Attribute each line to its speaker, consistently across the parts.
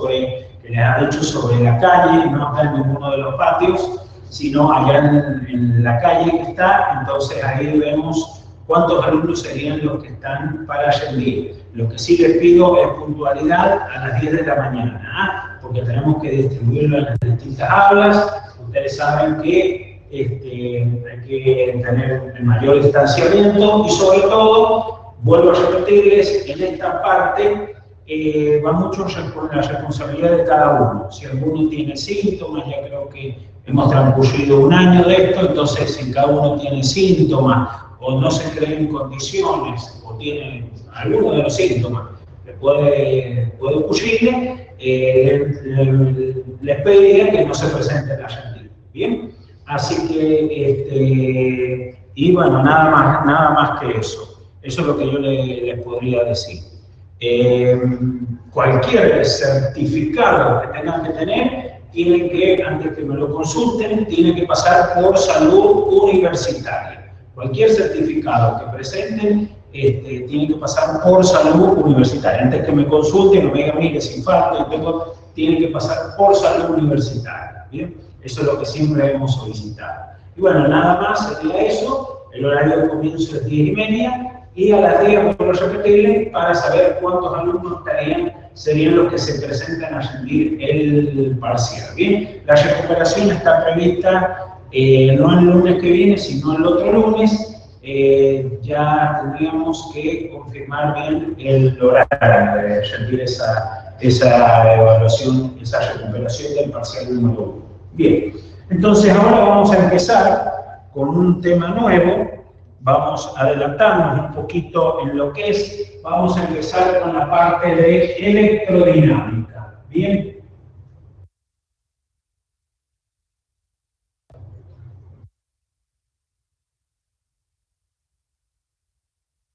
Speaker 1: que les ha hecho sobre la calle, no está en ninguno de los patios, sino allá en la calle que está. Entonces ahí vemos cuántos alumnos serían los que están para rendir. Lo que sí les pido es puntualidad a las 10 de la mañana, porque tenemos que distribuirlo en las distintas aulas. Ustedes saben que hay que tener el mayor distanciamiento y sobre todo, vuelvo a repetirles, en esta parte va mucho con la responsabilidad de cada uno. Si alguno tiene síntomas, ya creo que hemos transcurrido un año de esto, entonces si cada uno tiene síntomas o no se cree en condiciones o tiene alguno de los síntomas que puede ocurrirle, les pediría que no se presenten a rendir. Bien, así que, y bueno, nada más que eso. Eso es lo que yo les podría decir. Cualquier certificado que tengan que tener, tienen que, antes que me lo consulten, tiene que pasar por salud universitaria. Cualquier certificado que presenten tiene que pasar por salud universitaria. Antes que me consulten, no me digan, mire, sin falta, tiene que pasar por salud universitaria. ¿Bien? Eso es lo que siempre hemos solicitado. Y bueno, nada más sería eso. El horario de comienzo es 10:30 y a las 10 vuelvo a repetirle para saber cuántos alumnos serían los que se presentan a rendir el parcial. Bien, la recuperación está prevista no el lunes que viene, sino el otro lunes. Ya tendríamos que confirmar bien el horario de rendir esa evaluación, esa recuperación del parcial número 1. Bien, entonces ahora vamos a empezar con un tema nuevo. Vamos a adelantarnos un poquito en lo que es. Vamos a empezar con la parte de electrodinámica. Bien.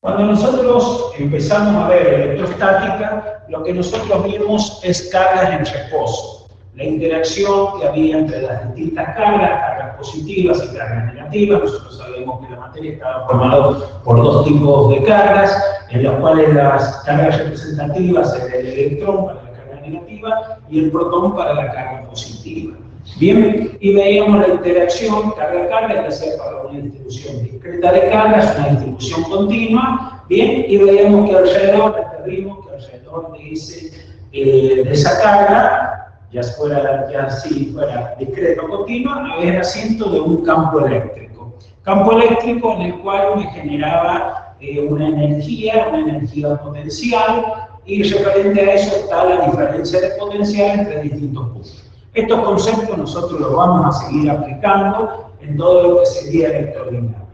Speaker 1: Cuando nosotros empezamos a ver electrostática, lo que nosotros vimos es cargas en reposo. La interacción que había entre las distintas cargas positivas y cargas negativas. Nosotros sabemos que la materia estaba formada por dos tipos de cargas, en las cuales las cargas representativas eran el electrón para la carga negativa y el protón para la carga positiva. Bien, y veíamos la interacción carga-carga, ya sea para una distribución discreta de cargas, una distribución continua. Bien, y veíamos que alrededor de esa carga, ya si fuera discreto o continua, había el asiento de un campo eléctrico. Campo eléctrico en el cual me generaba una energía potencial, y referente a eso está la diferencia de potencial entre distintos puntos. Estos conceptos nosotros los vamos a seguir aplicando en todo lo que sería electrodinámica.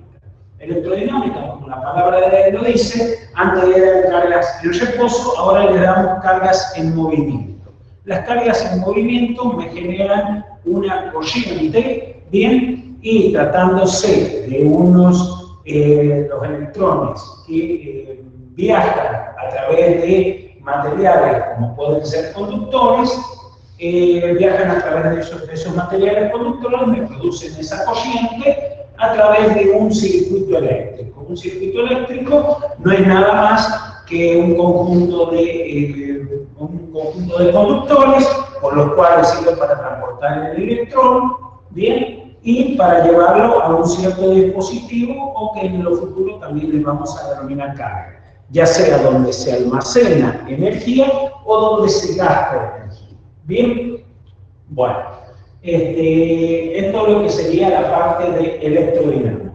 Speaker 1: Electrodinámica, como la palabra lo dice, antes eran cargas en reposo, ahora le damos cargas en movimiento. Las cargas en movimiento me generan una corriente, bien, y tratándose de los electrones que viajan a través de materiales como pueden ser conductores, viajan a través de esos materiales conductores, me producen esa corriente a través de un circuito eléctrico. Un circuito eléctrico no es nada más que un conjunto de conductores, por los cuales sirve para transportar el electrón, bien, y para llevarlo a un cierto dispositivo, o que en lo futuro también le vamos a denominar carga, ya sea donde se almacena energía o donde se gasta energía. Bien, bueno, esto es lo que sería la parte de electrodinámica.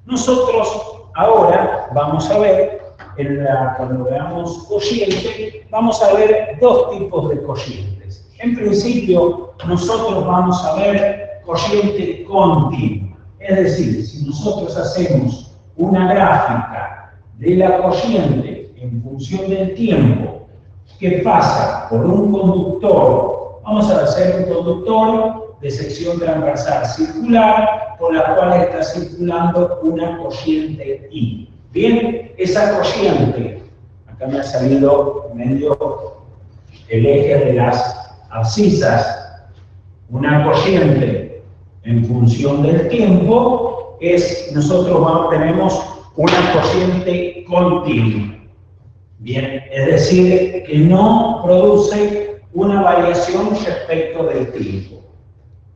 Speaker 1: Nosotros ahora vamos a ver, cuando veamos corriente, vamos a ver dos tipos de corrientes. En principio, nosotros vamos a ver corriente continua. Es decir, si nosotros hacemos una gráfica de la corriente en función del tiempo que pasa por un conductor, vamos a hacer un conductor de sección transversal circular, por la cual está circulando una corriente I. Bien, esa corriente, acá me ha salido medio el eje de las abscisas, una corriente en función del tiempo, nosotros tenemos una corriente continua. Bien, es decir, que no produce una variación respecto del tiempo.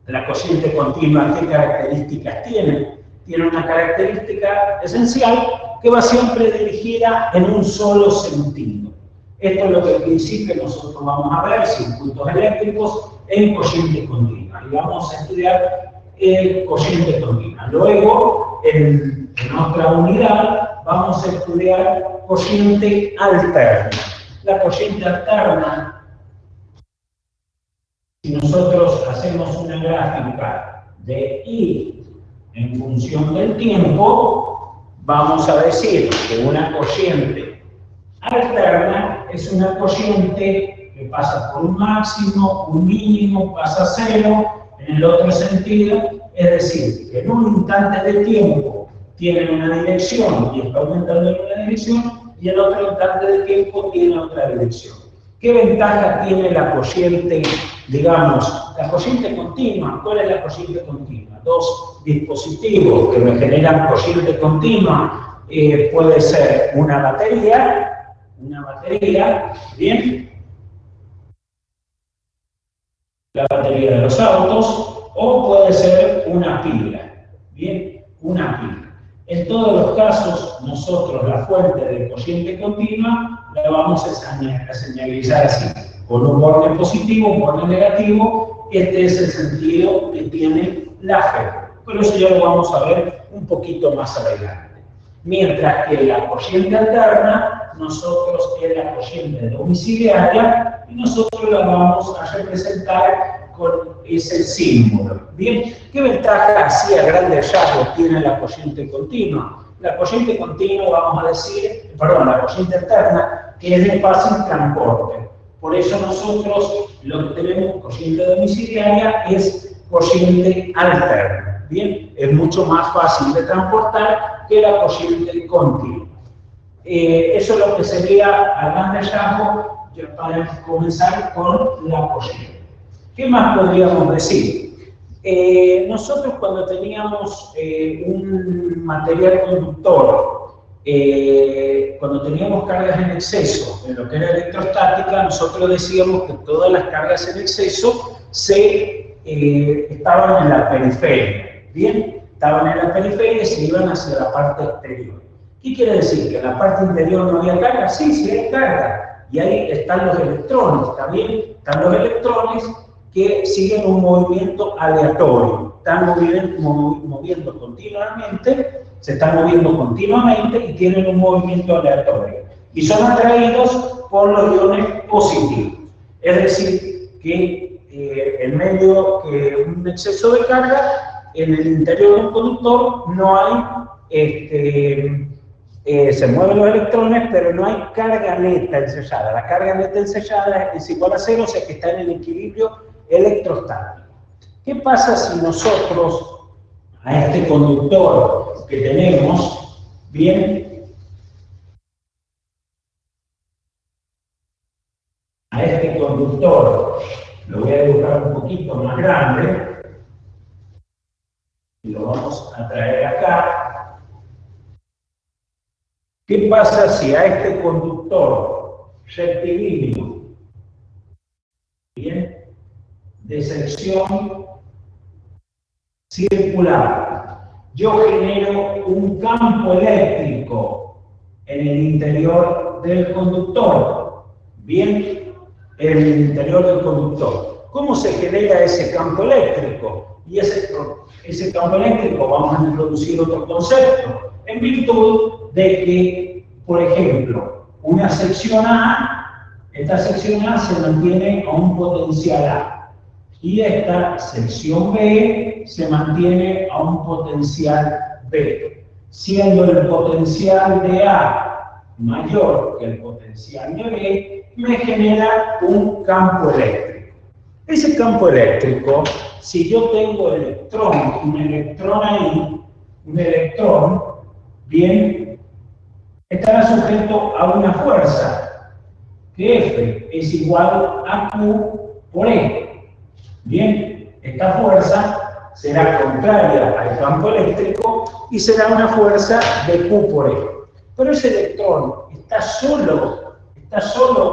Speaker 1: La corriente continua, ¿qué características tiene? Tiene una característica esencial que va siempre dirigida en un solo sentido. Esto es lo que al principio nosotros vamos a ver, circuitos eléctricos en corriente continua. Y vamos a estudiar corriente continua. Luego, en otra unidad, vamos a estudiar corriente alterna. La corriente alterna, si nosotros hacemos una gráfica de I en función del tiempo, vamos a decir que una corriente alterna es una corriente que pasa por un máximo, un mínimo, pasa a cero, en el otro sentido, es decir, que en un instante de tiempo tiene una dirección y está aumentando en una dirección, y en otro instante de tiempo tiene otra dirección. ¿Qué ventaja tiene la corriente, digamos, la corriente continua? ¿Cuál es la corriente continua? Dos dispositivos que me generan corriente continua, puede ser una batería, ¿bien? La batería de los autos, o puede ser una pila, ¿bien? Una pila. En todos los casos, nosotros la fuente de corriente continua la vamos a señalizar así, con un borde positivo, un borde negativo. Este es el sentido que tiene la fe. Pero eso ya lo vamos a ver un poquito más adelante. Mientras que la corriente alterna, nosotros es la corriente domiciliaria y nosotros la vamos a representar con ese símbolo. Bien, ¿qué ventaja así a grandes rasgos tiene la corriente continua? La corriente continua, vamos a decir, la corriente alterna, que es de fácil transporte. Por eso nosotros lo que tenemos corriente domiciliaria es corriente alterna. Bien, es mucho más fácil de transportar que la corriente continua. Eso es lo que sería a grandes rasgos para comenzar con la corriente. ¿Qué más podríamos decir? Nosotros cuando teníamos un material conductor, cuando teníamos cargas en exceso, en lo que era electrostática, nosotros decíamos que todas las cargas en exceso estaban en la periferia, ¿bien? Estaban en la periferia y se iban hacia la parte exterior. ¿Qué quiere decir? ¿Que en la parte interior no había carga? Sí, sí hay carga. Y ahí están los electrones, ¿está bien? Están los electrones que siguen un movimiento aleatorio. Están moviendo continuamente, se están moviendo continuamente y tienen un movimiento aleatorio. Y son atraídos por los iones positivos. Es decir, que en medio de un exceso de carga, en el interior de un conductor no hay, se mueven los electrones, pero no hay carga neta ensayada. La carga neta ensayada es igual a cero, o sea que está en el equilibrio electrostático. ¿Qué pasa si nosotros a este conductor que tenemos, bien, a este conductor lo voy a dibujar un poquito más grande y lo vamos a traer acá? ¿Qué pasa si a este conductor rectilíneo, bien, de sección circular, yo genero un campo eléctrico en el interior del conductor? Bien, en el interior del conductor. ¿Cómo se genera ese campo eléctrico? Y ese campo eléctrico vamos a introducir otro concepto, en virtud de que, por ejemplo, una sección A, esta sección A se mantiene a un potencial A, y esta sección B se mantiene a un potencial B, siendo el potencial de A mayor que el potencial de B, me genera un campo eléctrico. Ese campo eléctrico, si yo tengo un electrón ahí, un electrón, bien, estará sujeto a una fuerza, que F es igual a Q por E. Bien, esta fuerza será contraria al campo eléctrico y será una fuerza de Q por E. Pero ese electrón está solo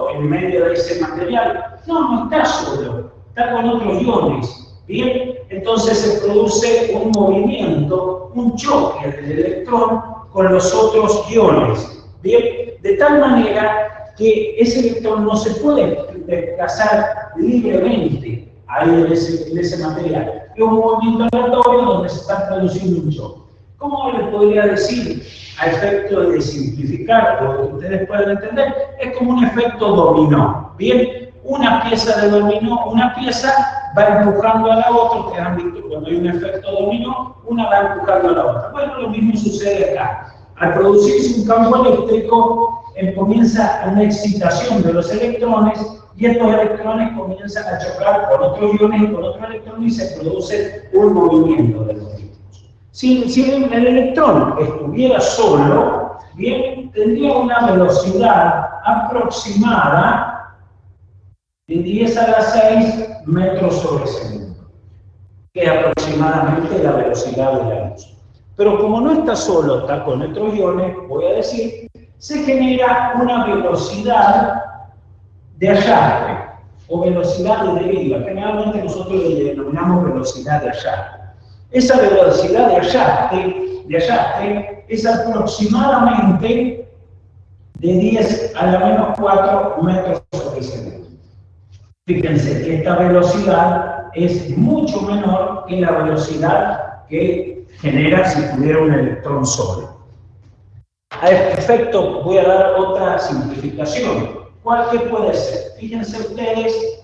Speaker 1: en medio de ese material. No está solo, está con otros iones, ¿bien? Entonces se produce un movimiento, un choque del electrón con los otros iones, ¿bien? De tal manera que ese electrón no se puede desplazar libremente ahí en ese material. Es un movimiento aleatorio donde se está produciendo un choque. ¿Cómo le podría decir, a efecto de simplificar, o que ustedes puedan entender? Es como un efecto dominó, ¿bien? Una pieza de dominó, una pieza va empujando a la otra. Ustedes han visto cuando hay un efecto dominó, una va empujando a la otra. Bueno, lo mismo sucede acá. Al producirse un campo eléctrico, comienza una excitación de los electrones, y estos electrones comienzan a chocar con otros iones y con otros electrones, y se produce un movimiento de los mismos. Si el electrón estuviera solo, bien, tendría una velocidad aproximada de 10 a la 6 metros sobre segundo, que es aproximadamente la velocidad de la luz. Pero como no está solo, está con otros iones, voy a decir, se genera una velocidad de arrastre o velocidad de deriva. Generalmente nosotros le denominamos velocidad de arrastre. Esa velocidad de arrastre es aproximadamente de 10 a la menos 4 metros sobre segundo. Fíjense que esta velocidad es mucho menor que la velocidad que genera si tuviera un electrón solo. A este efecto voy a dar otra simplificación. ¿Cuál que puede ser? Fíjense ustedes,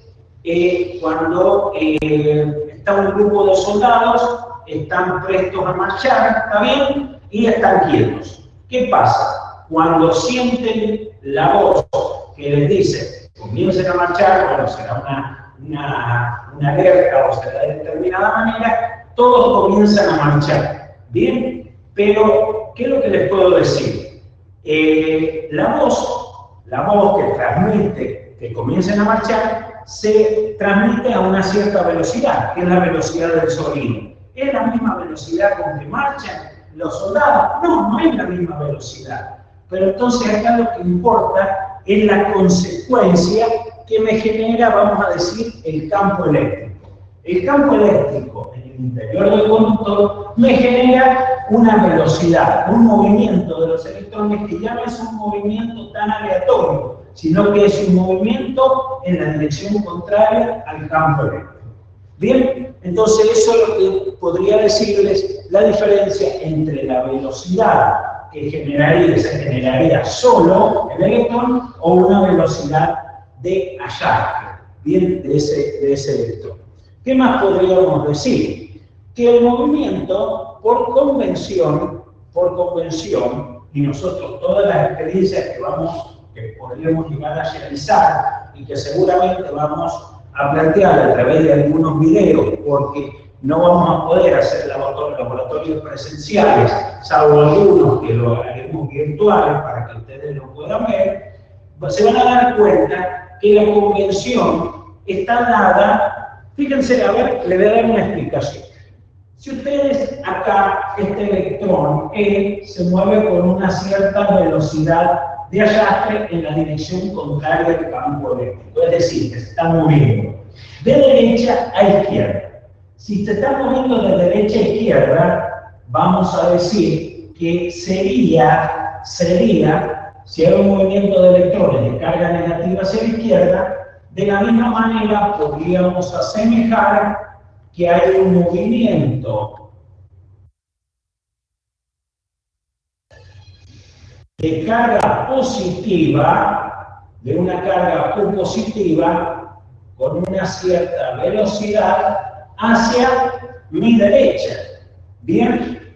Speaker 1: cuando está un grupo de soldados, están prestos a marchar, ¿está bien? Y están quietos. ¿Qué pasa? Cuando sienten la voz que les dice, comiencen a marchar, bueno, será una alerta o será de determinada manera, todos comienzan a marchar, ¿bien? Pero, ¿qué es lo que les puedo decir? La voz que transmite que comiencen a marchar, se transmite a una cierta velocidad, que es la velocidad del sonido. ¿Es la misma velocidad con que marchan los soldados? No, no es la misma velocidad. Pero entonces acá lo que importa es la consecuencia que me genera, vamos a decir, el campo eléctrico. El campo eléctrico en el interior del conductor me genera una velocidad, un movimiento de los electrones que ya no es un movimiento tan aleatorio, sino que es un movimiento en la dirección contraria al campo eléctrico. Bien, entonces eso es lo que podría decirles la diferencia entre la velocidad que se generaría solo el electrón o una velocidad de arrastre, bien, de ese electrón. ¿Qué más podríamos decir? Que el movimiento, por convención, y nosotros todas las experiencias que podríamos llegar a realizar y que seguramente vamos a plantear a través de algunos videos, porque no vamos a poder hacer laboratorios presenciales, salvo algunos que lo haremos virtuales para que ustedes lo puedan ver, se van a dar cuenta que la convención está dada. Fíjense, a ver, le voy a dar una explicación. Si ustedes acá, este electrón E se mueve con una cierta velocidad de arrastre en la dirección contraria al campo eléctrico, es decir, que se está moviendo de derecha a izquierda. Si se está moviendo de derecha a izquierda, vamos a decir que sería, si hay un movimiento de electrones de carga negativa hacia la izquierda, de la misma manera podríamos asemejar que hay un movimiento de carga positiva, de una carga Q positiva, con una cierta velocidad hacia mi derecha. Bien,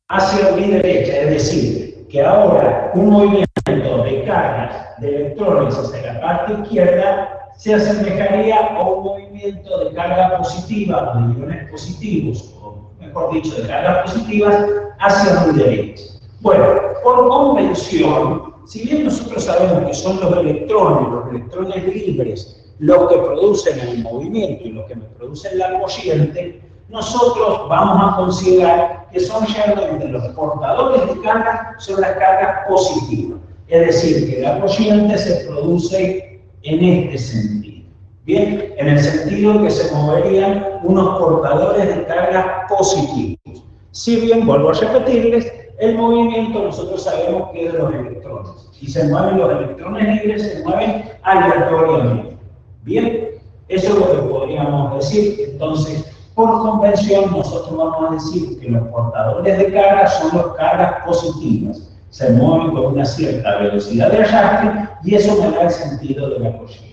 Speaker 1: hacia mi derecha, es decir, que ahora un movimiento de carga de electrones hacia la parte izquierda se asemejaría a un movimiento de carga positiva, o de iones positivos, o mejor dicho, de cargas positivas hacia mi derecha. Bueno, por convención, si bien nosotros sabemos que son los electrones libres, los que producen el movimiento y los que me producen la corriente, nosotros vamos a considerar que son realmente los portadores de carga, son las cargas positivas. Es decir, que la corriente se produce en este sentido. Bien, en el sentido que se moverían unos portadores de carga positivos. Si bien, vuelvo a repetirles, el movimiento nosotros sabemos que es de los electrones. Y se mueven los electrones libres, se mueven aleatoriamente. Bien, eso es lo que podríamos decir. Entonces, por convención, nosotros vamos a decir que los portadores de carga son las cargas positivas. Se mueven con una cierta velocidad de arrastre y eso me da el sentido de la corriente.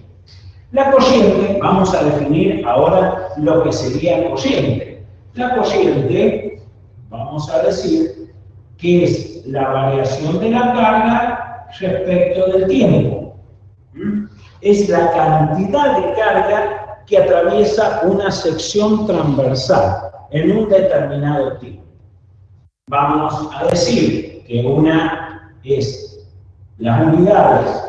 Speaker 1: La corriente, vamos a definir ahora lo que sería corriente. La corriente, vamos a decir, que es la variación de la carga respecto del tiempo. Es la cantidad de carga que atraviesa una sección transversal en un determinado tiempo. Vamos a decir que una es las unidades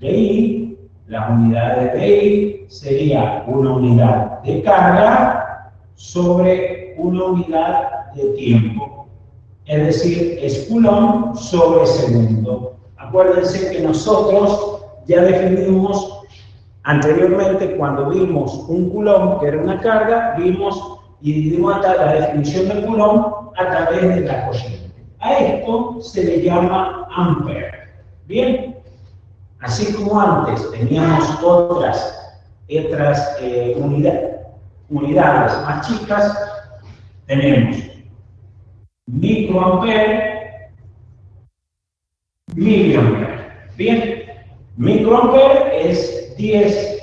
Speaker 1: de I, las unidades de I sería una unidad de carga sobre una unidad de tiempo. Es decir, es coulomb sobre segundo. Acuérdense que nosotros ya definimos anteriormente, cuando vimos un coulomb, que era una carga, vimos y dimos hasta la definición del coulomb a través de la corriente. A esto se le llama ampere. Bien, así como antes teníamos otras unidades más chicas, tenemos microampere, miliampere. Bien, microampere es 10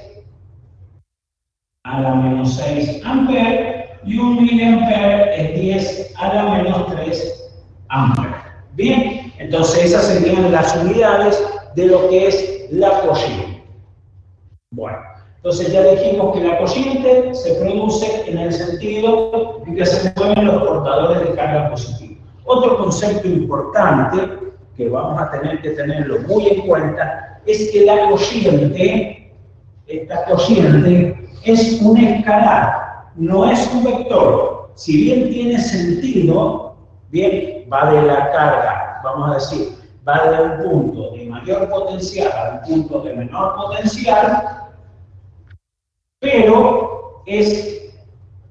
Speaker 1: a la menos 6 ampere y un miliampere es 10 a la menos 3 ampere. Bien, entonces esas serían las unidades de lo que es la corriente. Bueno, entonces ya dijimos que la corriente se produce en el sentido de que se mueven los portadores de carga positiva. Otro concepto importante que vamos a tener que tenerlo muy en cuenta es que la corriente, esta corriente es un escalar, no es un vector. Si bien tiene sentido, bien, va de la carga, vamos a decir, va de un punto de mayor potencial a un punto de menor potencial, pero es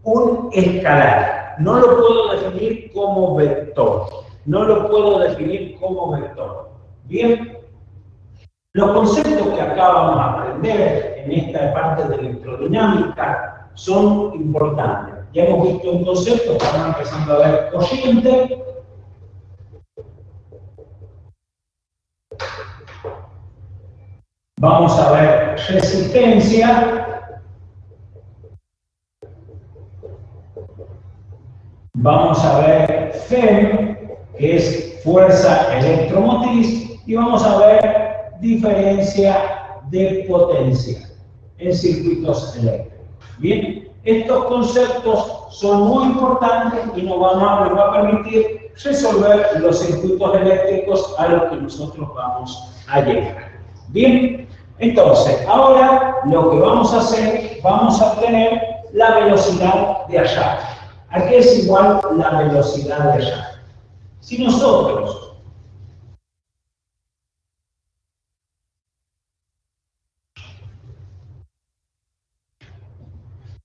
Speaker 1: un escalar. No lo puedo definir como vector. No lo puedo definir como vector. Bien, los conceptos que acá vamos a aprender en esta parte de electrodinámica son importantes. Ya hemos visto un concepto, estamos empezando a ver corriente. Vamos a ver resistencia. Vamos a ver FEM, que es fuerza electromotriz, y vamos a ver diferencia de potencia en circuitos eléctricos. Bien, estos conceptos son muy importantes y nos va a permitir resolver los circuitos eléctricos a los que nosotros vamos a llegar. Bien, entonces, ahora lo que vamos a hacer, vamos a obtener la velocidad de arrastre. ¿A qué es igual la velocidad de arrastre? Si nosotros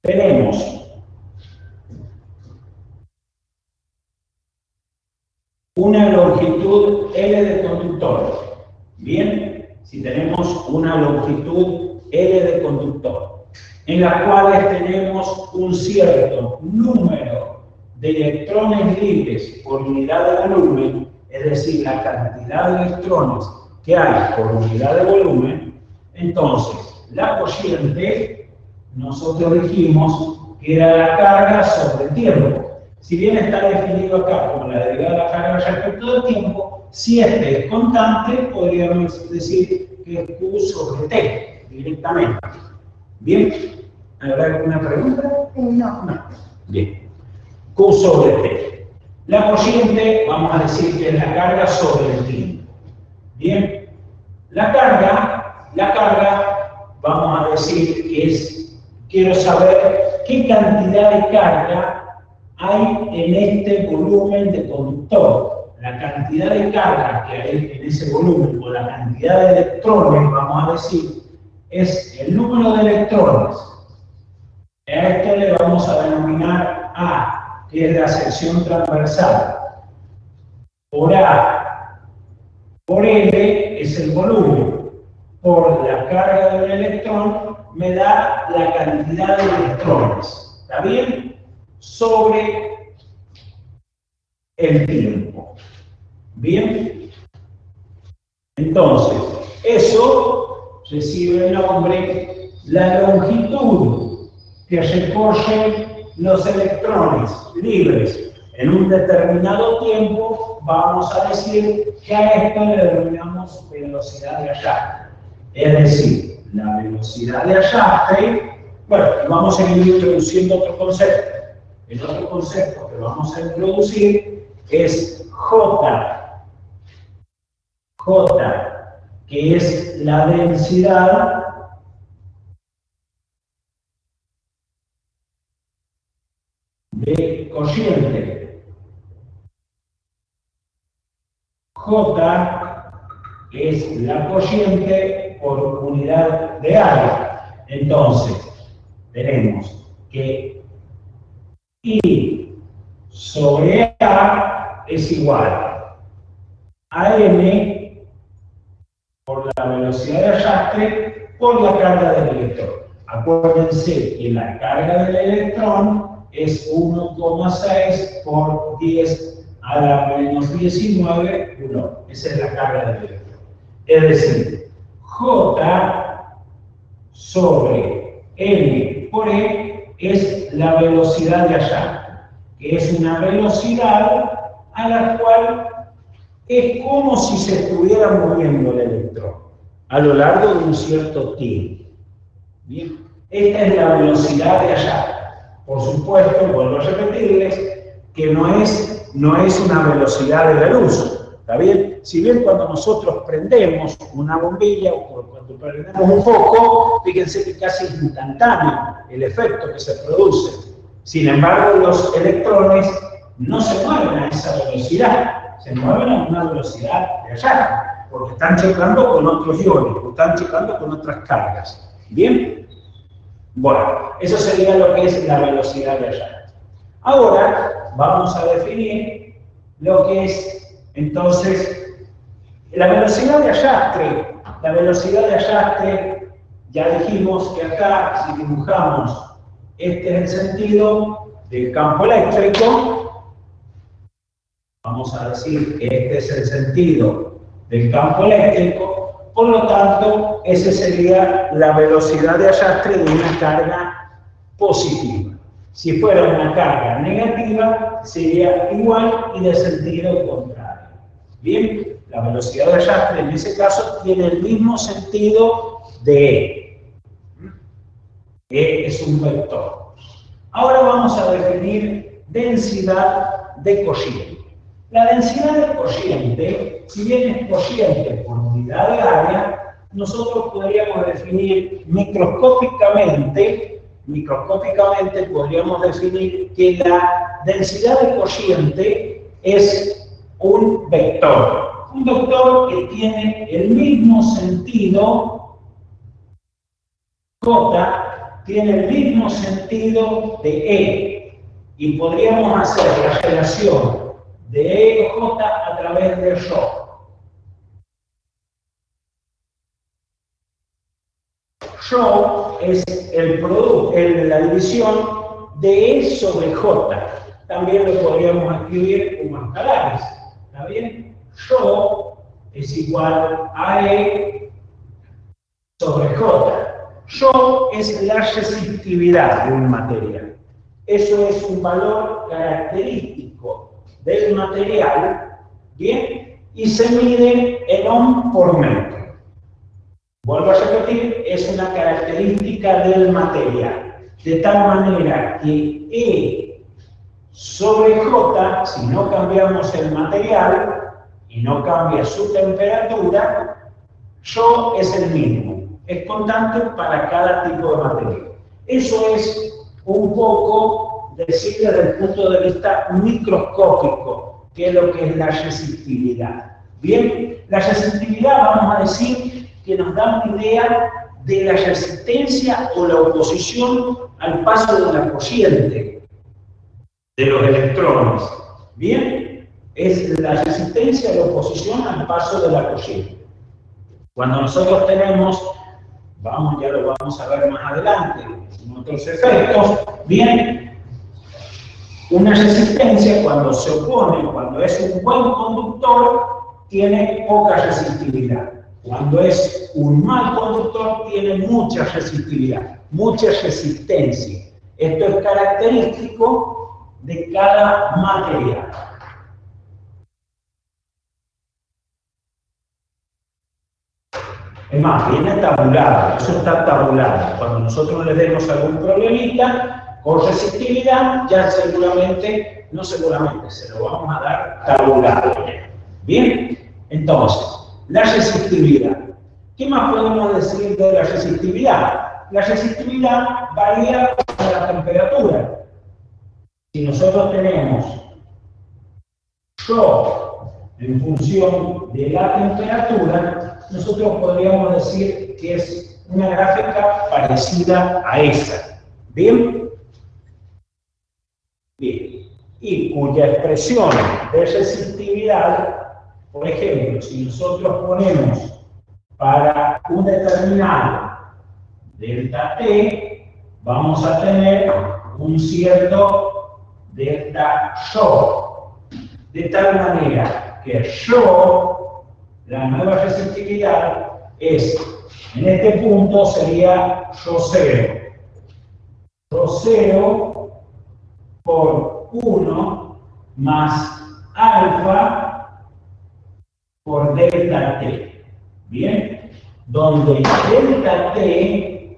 Speaker 1: tenemos una longitud L de conductor, bien, si tenemos una longitud L de conductor, en la cual tenemos un cierto número de electrones libres por unidad de volumen, es decir, la cantidad de electrones que hay por unidad de volumen, entonces la corriente, nosotros dijimos que era la carga sobre el tiempo. Si bien está definido acá como la derivada de la carga respecto del tiempo, si este es constante, podríamos decir que es Q sobre T directamente. ¿Bien? ¿Habrá alguna pregunta?
Speaker 2: No.
Speaker 1: Bien. Q sobre T. La corriente, vamos a decir que es la carga sobre el tiempo. Bien. La carga, vamos a decir que es, quiero saber qué cantidad de carga hay en este volumen de conductor. La cantidad de carga que hay en ese volumen, o la cantidad de electrones, vamos a decir, es el número de electrones. A esto le vamos a denominar A, que es la sección transversal. Por A, por L es el volumen. Por la carga del electrón me da la cantidad de electrones. ¿Está bien? Sobre el tiempo. ¿Bien? Entonces, eso recibe el nombre la longitud que recorren los electrones libres en un determinado tiempo. Vamos a decir que a esto le denominamos velocidad de arrastre. Es decir, la velocidad de arrastre, bueno, vamos a ir introduciendo otro concepto. El otro concepto que vamos a introducir es J, que es la densidad de corriente. J es la corriente por unidad de área. Entonces, tenemos que I sobre A es igual a M por la velocidad de arrastre por la carga del electrón. Acuérdense que la carga del electrón es 1,6 por 10 a la menos 19 coulomb. Esa es la carga del electrón. Es decir, J sobre N por E es la velocidad de arrastre, que es una velocidad a la cual es como si se estuviera moviendo el electrón a lo largo de un cierto tiempo. Bien, esta es la velocidad de arrastre. Por supuesto, vuelvo a repetirles que no es una velocidad de la luz. ¿Está bien? Si bien cuando nosotros prendemos una bombilla o cuando prendemos un foco, fíjense que casi es instantáneo el efecto que se produce. Sin embargo, los electrones no se mueven a esa velocidad, se mueven a una velocidad de arrastre, porque están chocando con otros iones, o están chocando con otras cargas. ¿Bien? Bueno, eso sería lo que es la velocidad de arrastre. Ahora vamos a definir lo que es, entonces, la velocidad de arrastre. La velocidad de arrastre, ya dijimos que acá, si dibujamos, este es el sentido del campo eléctrico. Vamos a decir que este es el sentido del campo eléctrico. Por lo tanto, esa sería la velocidad de arrastre de una carga positiva. Si fuera una carga negativa, sería igual y de sentido contrario. Bien, la velocidad de arrastre en ese caso tiene el mismo sentido de E. E es un vector. Ahora vamos a definir densidad de corriente. La densidad de corriente, si bien es corriente por unidad de área, nosotros podríamos definir microscópicamente podríamos definir que la densidad de corriente es un vector que tiene el mismo sentido, J tiene el mismo sentido de E, y podríamos hacer la relación de E o J a través de ρ. Ρ es el producto, la división de E sobre J. También lo podríamos escribir como escalares. ¿Está bien? Ρ es igual a E sobre J. Ρ es la resistividad de un material. Eso es un valor característico del material, ¿bien? Y se mide en ohm por metro. Vuelvo a repetir, es una característica del material, de tal manera que E sobre J, si no cambiamos el material y no cambia su temperatura, ρ es el mismo, es constante para cada tipo de material. Eso es un poco decir desde el punto de vista microscópico, que es lo que es la resistividad. Bien, la resistividad, vamos a decir, que nos da una idea de la resistencia o la oposición al paso de la corriente de los electrones. Bien, es la resistencia o la oposición al paso de la corriente. Cuando nosotros tenemos, ya lo vamos a ver más adelante, en otros efectos, bien, una resistencia cuando se opone, cuando es un buen conductor, tiene poca resistividad. Cuando es un mal conductor, tiene mucha resistividad, mucha resistencia. Esto es característico de cada material. Es más, viene tabulado, eso está tabulado. Cuando nosotros le demos algún problemita con resistividad, ya seguramente, no seguramente, se lo vamos a dar tabulado. Bien, entonces, la resistividad. ¿Qué más podemos decir de la resistividad? La resistividad varía con la temperatura. Si nosotros tenemos shock en función de la temperatura, nosotros podríamos decir que es una gráfica parecida a esa. ¿Bien? Bien. Y cuya expresión de resistividad, por ejemplo, si nosotros ponemos para un determinado delta T, vamos a tener un cierto delta shock. De tal manera que shock, la nueva resistividad, es, en este punto sería Rho0. Rho0 por 1 más alfa por delta T. Bien, donde delta T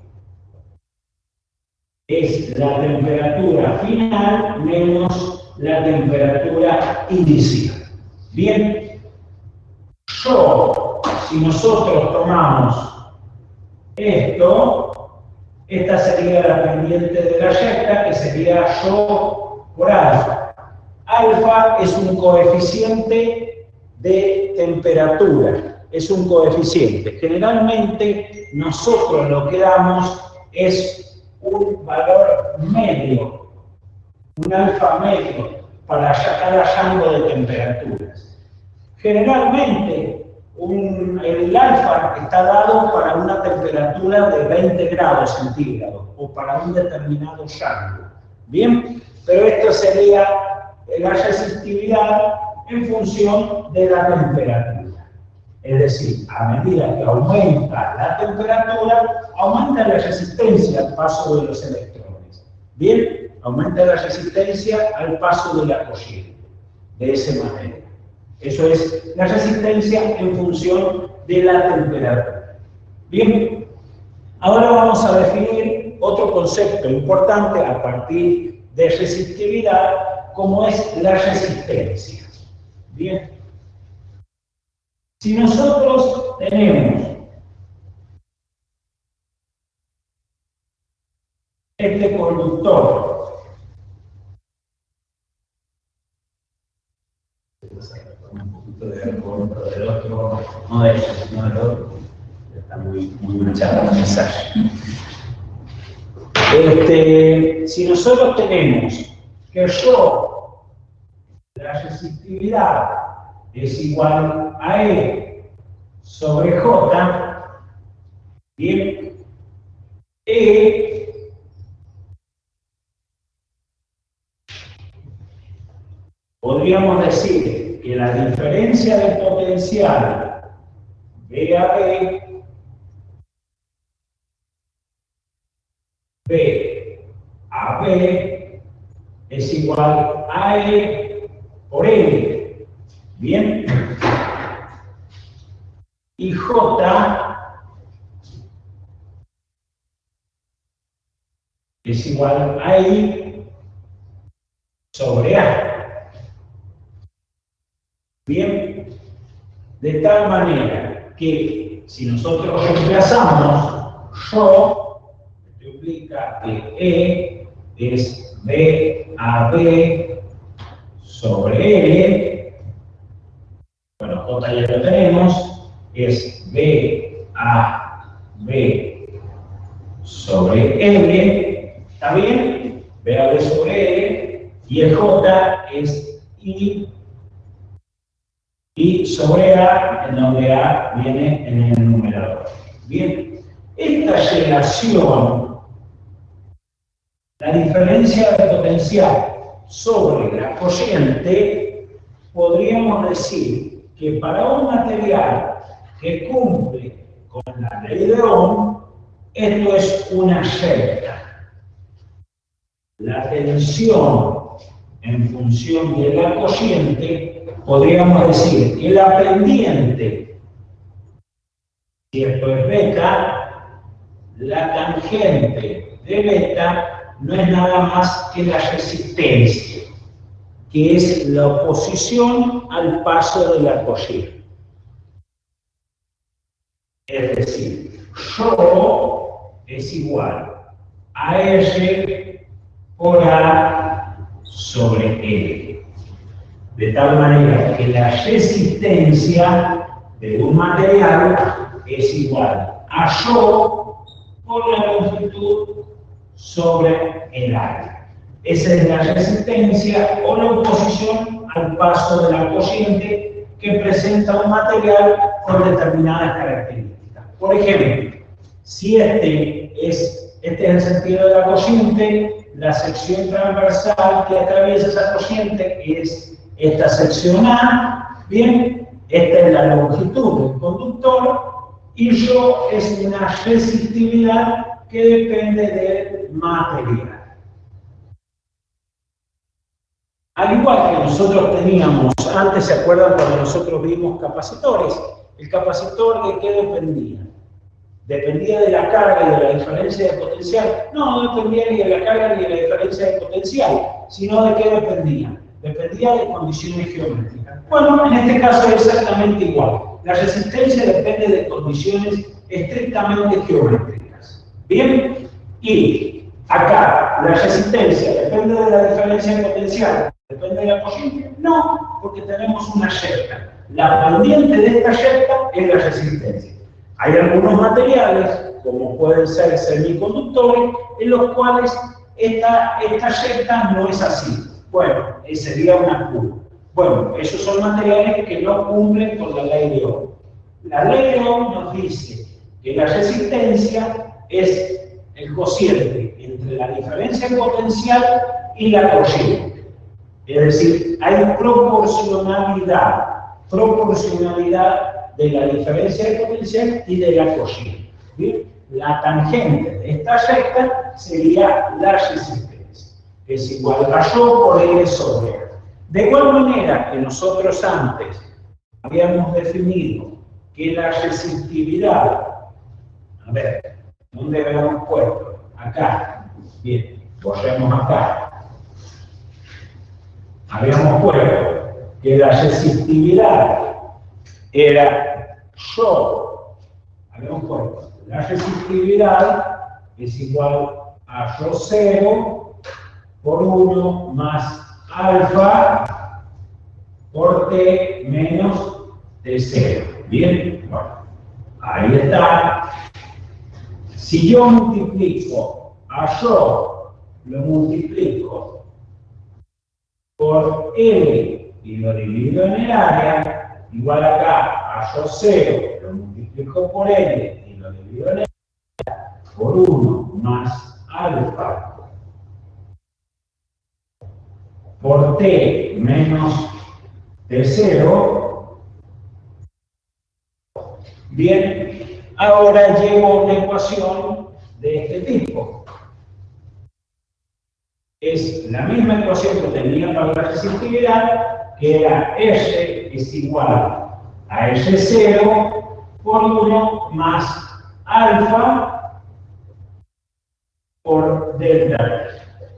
Speaker 1: es la temperatura final menos la temperatura inicial. Bien, si nosotros tomamos esto, esta sería la pendiente de la recta, que sería Rho por alfa. Alfa es un coeficiente de temperatura, es un coeficiente. Generalmente nosotros lo que damos es un valor medio, un alfa medio, para cada rango de temperaturas. Generalmente el alfa está dado para una temperatura de 20 grados centígrados o para un determinado rango. Bien, pero esto sería la resistividad en función de la temperatura. Es decir, a medida que aumenta la temperatura, aumenta la resistencia al paso de los electrones. Bien, aumenta la resistencia al paso de la corriente. De esa manera. Eso es la resistencia en función de la temperatura. Bien, ahora vamos a definir otro concepto importante a partir de resistividad, como es la resistencia. Bien, si nosotros tenemos este conductor, un poquito de alcohol del otro, no de ellos, sino del otro, está muy manchado el mensaje. Si nosotros tenemos que la resistividad es igual a E sobre J, bien, E podríamos decir que la diferencia de potencial B a B, B a B es igual a E por L. Bien. Y J es igual a I sobre A. Bien. De tal manera que si nosotros reemplazamos Rho, esto implica que E es B a B sobre L. Bueno, J ya lo tenemos, es B a B sobre L, ¿está bien? B sobre L, y el J es I sobre A, en donde A viene en el numerador. Bien, esta relación, la diferencia de potencial sobre la cociente, podríamos decir que para un material que cumple con la ley de Ohm, esto es una recta. La tensión en función de la cociente, podríamos decir que la pendiente, si esto es beta, la tangente de beta no es nada más que la resistencia, que es la oposición al paso de la cociente. Es decir, Rho es igual a R por A sobre L. De tal manera que la resistencia de un material es igual a Rho por la longitud sobre el área. Esa es la resistencia o la oposición al paso de la cociente que presenta un material con determinadas características. Por ejemplo, si este es el sentido de la cociente, la sección transversal que atraviesa esa cociente es esta sección A, bien, esta es la longitud del conductor, y Rho es una resistividad que depende del material. Al igual que nosotros teníamos, antes se acuerdan cuando nosotros vimos capacitores, ¿el capacitor de qué dependía? ¿Dependía de la carga y de la diferencia de potencial? No dependía ni de la carga ni de la diferencia de potencial, sino de qué dependía. Dependía de condiciones geométricas. Bueno, en este caso es exactamente igual. La resistencia depende de condiciones estrictamente geométricas. ¿Bien? Y acá, ¿la resistencia depende de la diferencia de potencial? ¿Depende de la cociente? No, porque tenemos una recta. La pendiente de esta recta es la resistencia. Hay algunos materiales, como pueden ser semiconductores, en los cuales esta recta no es así. Bueno, sería una curva. Bueno, esos son materiales que no cumplen con la ley de Ohm. La ley de Ohm nos dice que la resistencia es el cociente entre la diferencia potencial y la corriente. Es decir, hay proporcionalidad de la diferencia de potencial y de la corriente. ¿Bien? La tangente de esta recta sería la resistencia. Es igual a Rho por L sobre R. De igual manera que nosotros antes habíamos definido que la resistividad, a ver, ¿dónde habíamos puesto? Acá. Bien, borremos acá. Habíamos puesto que la resistividad era Rho. Habíamos puesto la resistividad es igual a Rho 0 por 1 más alfa por T menos T0. Bien, bueno, ahí está. Si yo multiplico a Rho, lo multiplico por L y lo divido en el área, igual acá a Rho 0, lo multiplico por L y lo divido en el área, por 1 más alfa por T menos T0. Bien, ahora llevo una ecuación de este tipo. Es la misma ecuación que tenía para la resistividad, que era R es igual a R0 por 1 más alfa por delta T.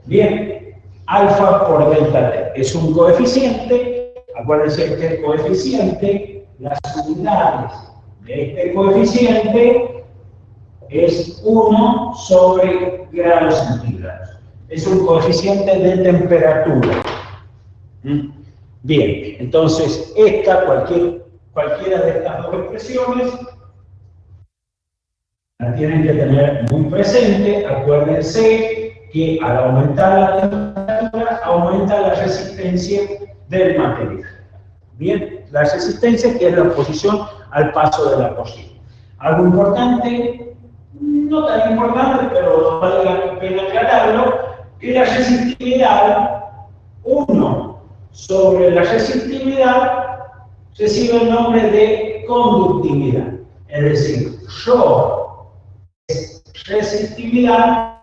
Speaker 1: Bien, alfa por delta T es un coeficiente. Acuérdense que el coeficiente, las unidades de este coeficiente es 1 sobre grados centígrados. Es un coeficiente de temperatura. Bien, entonces cualquiera de estas dos expresiones La tienen que tener muy presente. Acuérdense que al aumentar la temperatura, aumenta la resistencia del material. Bien, la resistencia, que es la oposición al paso de la corriente. Algo importante, no tan importante, pero vale la pena aclararlo, que la resistividad 1 sobre la resistividad recibe el nombre de conductividad. Es decir, Rho es resistividad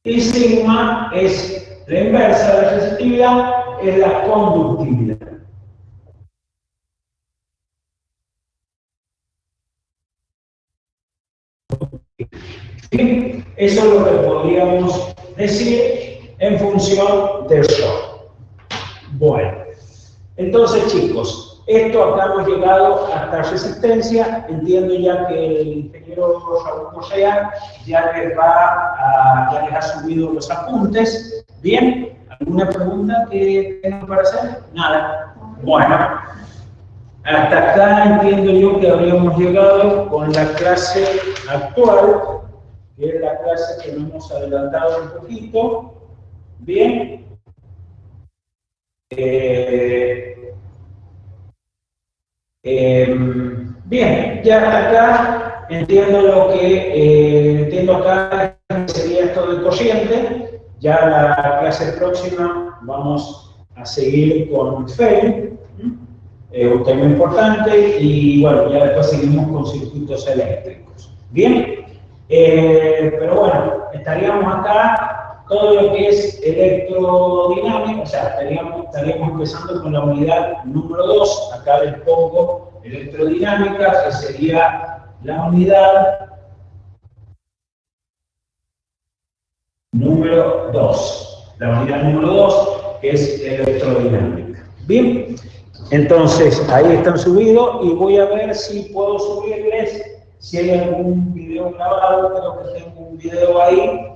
Speaker 1: y sigma es la inversa de la resistividad, es la conductividad. ¿Sí? Eso es lo que podríamos decir en función del Rho. Bueno, entonces chicos, esto acá hemos llegado hasta resistencia. Entiendo ya que el ingeniero Raúl Correa ya les ha subido los apuntes. Bien, ¿alguna pregunta que tengan para hacer? Nada. Bueno, hasta acá entiendo yo que habríamos llegado con la clase actual, que es la clase que nos hemos adelantado un poquito. Bien. Bien, ya hasta acá entiendo lo que entiendo acá sería esto del corriente. Ya la clase próxima vamos a seguir con FEI, un tema importante, y bueno, ya después seguimos con circuitos eléctricos. Bien, pero bueno, estaríamos acá todo lo que es electrodinámica, o sea, estaríamos empezando con la unidad número 2, acá les pongo electrodinámica, que sería la unidad número 2. La unidad número 2 es electrodinámica. Bien, entonces ahí están subidos y voy a ver si puedo subirles, si hay algún video grabado. Creo que tengo un video ahí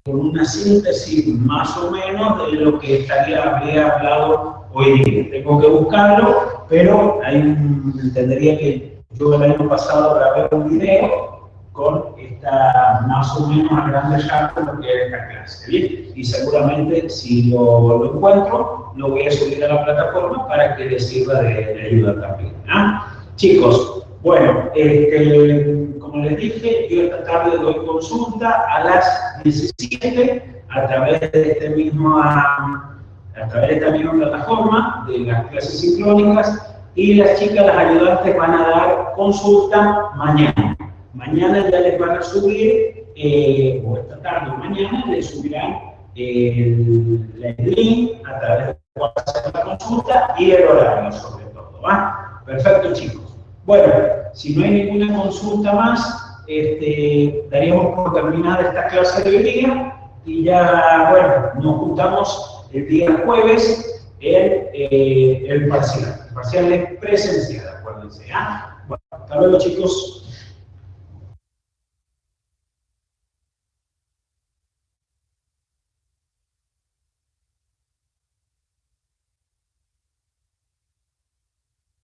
Speaker 1: con una síntesis más o menos de lo que habría hablado hoy día. Tengo que buscarlo, pero entendería que yo el año pasado grabé un video con esta más o menos a grandes rasgos lo que es esta clase. ¿Bien? Y seguramente si lo encuentro, lo voy a subir a la plataforma para que les sirva de ayuda también. Chicos, bueno, como les dije, yo esta tarde doy consulta a las 17 a través de esta misma plataforma de las clases sincrónicas, y las chicas, las ayudantes, van a dar consulta mañana. Mañana ya les van a subir, o esta tarde o mañana, les subirán el link a través de cuál hacer la consulta y el horario, sobre todo. ¿Va? Perfecto, chicos. Bueno, si no hay ninguna consulta más, daríamos por terminada esta clase de hoy día, y ya, bueno, nos juntamos el día jueves en el parcial. El parcial es presencial, acuérdense. Bueno, hasta luego, chicos.